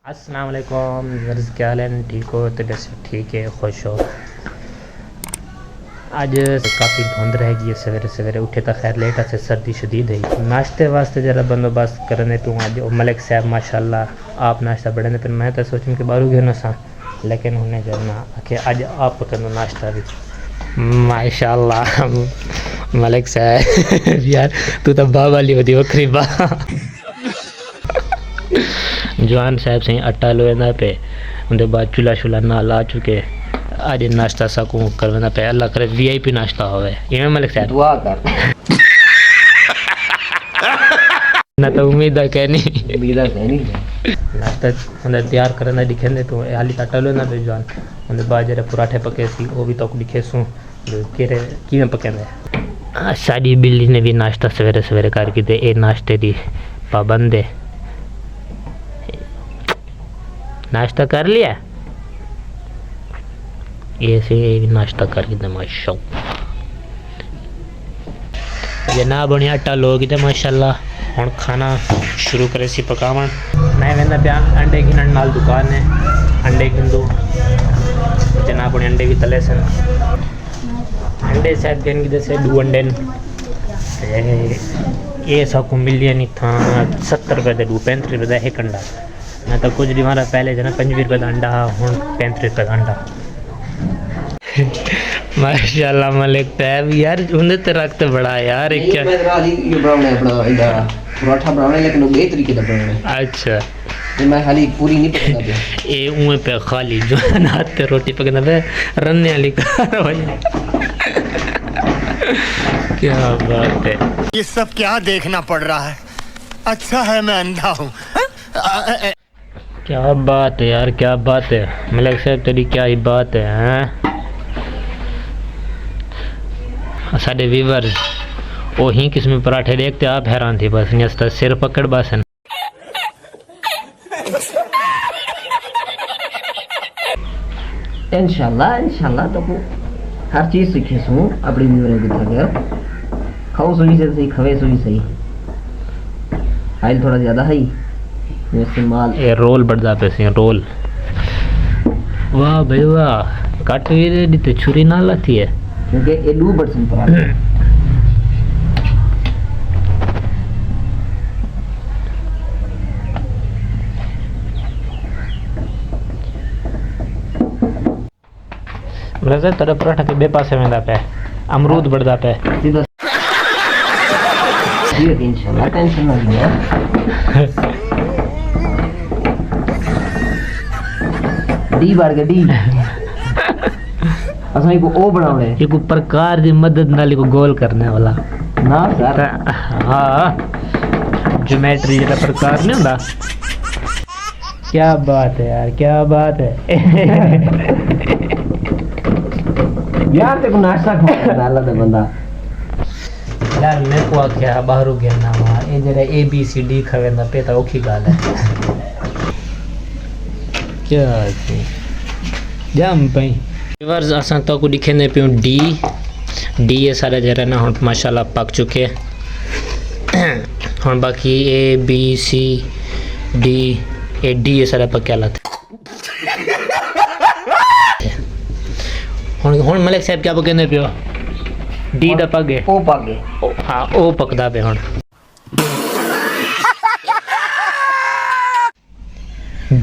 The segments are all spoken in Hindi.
अस्सलाम वालेकुम व्यूअर्स, क्या हाल है? ठीक हो? तबीयत से ठीक है? खुश हो? आज काफ़ी धुंध रहेगी है, सवेरे सवेरे उठे तो खैर लेट से सर्दी शदीद है। नाश्ते वास्ते जरा बंदोबस्त करने तू आज मलिक साहब माशाल्लाह आप नाश्ता बढ़ने पर मैं तो सोचूं कि बारू गयो ना सा, लेकिन उन्हें जरना आखे आज आप पकड़ो नाश्ता भी माशाल्लाह मलिक साहब यार तू तो बा वाली होती वक्री बा जवान साहब से आटा लोना पे उनके बाद चूल्हा शुला ना ला चुके आज नाश्ता सकूँ करवाना पे अल्लाह करे वीआईपी नाश्ता होवे ये मलिक साहब दुआ कर ना तो उम्मीद है कहनी उम्मीद है नहीं नाश्ता उन्हें तैयार करना दिखे ने तो हाली आटा लोना पे जवान उनके बाद जरा पराठे पके सी वो भी तो दिखे सूँ केरे किवें पकेंदे साडी बिल्ली ने भी नाश्ता सवेरे सवेरे करके दे ए नाश्ते दी पाबंद है। नाश्ता कर लिया ये से नाश्ता करके दे माशाल्लाह जनाब बढ़िया आटा लोग तो माशाल्लाह हुण खाना शुरू करे सी पकावन मैं वेंदा पिया अंडे की नाल दुकान है अंडे किंदू जनाब बढ़िया अंडे भी तले सन अंडे शायद दिन की जैसे 2 अंडे ये सबको मिलिए नहीं था 70 रुपये दे 35 रुपये का एक अंडा मैं तो कुछ दिन हमारा पहले जना 25 रुपये का अंडा हूँ 35 रुपये का अंडा माशाल्लाह मलिक साहब यार उन्हें तो रखते बड़ा यार एक क्या मैं राली ये बनाना है अपना इधर पराठा बनाना है लेकिन वो बे तरीके से बनाना है। अच्छा ये मैं खाली पूरी नहीं पकाना पे ये उए पे खाली जो नाते रोटी पकाना पे रन्ने वाली कार क्या बात है ये सब क्या देखना पड़ रहा है। अच्छा है मैं अंधा हूँ। क्या बात है यार क्या बात है मलिक साहब तेरी क्या ही बात है हैं साढ़े व्यूअर्स वो ही किस्म पराठे देखते आप हैरान थी बस नहीं सिर पकड़ बसन इंशाल्लाह तो हर चीज सीखे सू अपनी व्यूअर के थके खाओ सुई से सही खवे सुई सही आइल थोड़ा ज्यादा है इस्तेमाल ये रोल बढ़ पे सी रोल वाह भाई वाह काट भी तो छुरी ना लाती है क्योंकि ये 2% पराठा मतलब तेरा पराठा के बे पासे में पे अमरूद बढ़दा पे सीधा इंशाल्लाह टेंशन ना लिया डी बढ़ गया डी असाई को ओ बनावे ये को प्रकार दी मदद नाल को गोल करने वाला ना सर हाँ ज्योमेट्री जरा प्रकार नहीं होता क्या बात है यार क्या बात है यार तेको नाश्ता खा डाला दे बंदा यार मैं को क्या बाहर गया ना वहाँ ये जरा ABCD खवेंदा पे तो ओखी गाल है क्या जाम पई व्यूअर्स असां तो को दिखेंदे पियो डी ये सारा जरा ना हुन माशाल्लाह पक चुके हुन बाकी ABCD ए डी ये सारा पक्या लाते हुन मलिक साहब क्या पकने पियो डी दा पगे ओ पगे हाँ ओ पकदा पे हुन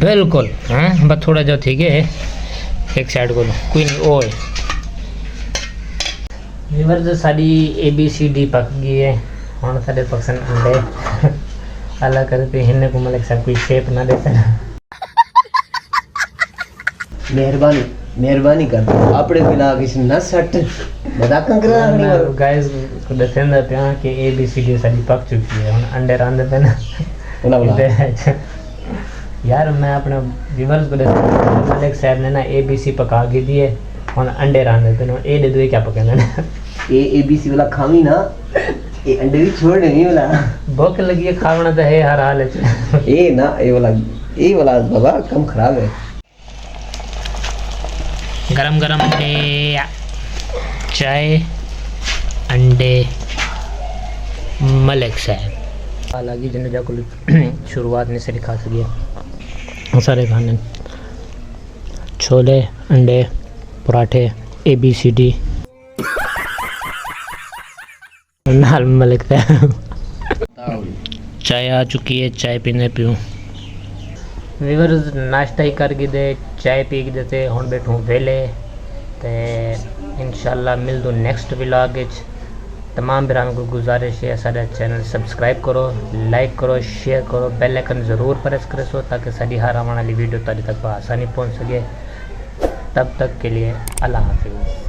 बिल्कुल हाँ बस थोड़ा जो थी गए एक साइड को कोई नहीं ओए व्यूअर्स साडी ABCD पक गई है हुन साडे पसंद अंडे अल्लाह करे पे हिन्ने को मलिक साहब कोई शेप ना देते मेहरबानी कर अपने बिना किसी न सट मजाक करा नहीं गाइस को दसेंदा पे कि ABCD साडी पक चुकी है हुन अंडे रांदे पे ना यार मैं अपने व्यूअर्स को मलिक साहब ने ना ABC पका के दिए हुन अंडे रांदे पे ए दे दो क्या पकाना ना ए ABC वाला खावी ना ये अंडे भी छोड़ नहीं वाला भूख लगी है खावना तो है हर हाल है ये ना ये वाला बाबा कम खराब है गरम गरम अंडे चाय अंडे मलिक साहब हालांकि जिन्हें जाको शुरुआत नहीं से दिखा सकी सारे खाने छोले अंडे पराठे ABCD नाल मलिक साहब चाय आ चुकी है, चाय पीने पीऊँ व्यूअर्स नाश्ता ही कर दे चाय पी के देते हुण बैठूँ वेले ते इंशाल्लाह मिल दो नेक्स्ट व्लॉग विच। तमाम भरावां को गुजारिश है साडा चैनल सब्सक्राइब करो, लाइक करो, शेयर करो, बेल आइकन ज़रूर प्रेस करो सो ताकि साडी हर आने वाली वीडियो तुहाडे तक आसानी पहुंच सके। तब तक के लिए अल्लाह हाफिज़।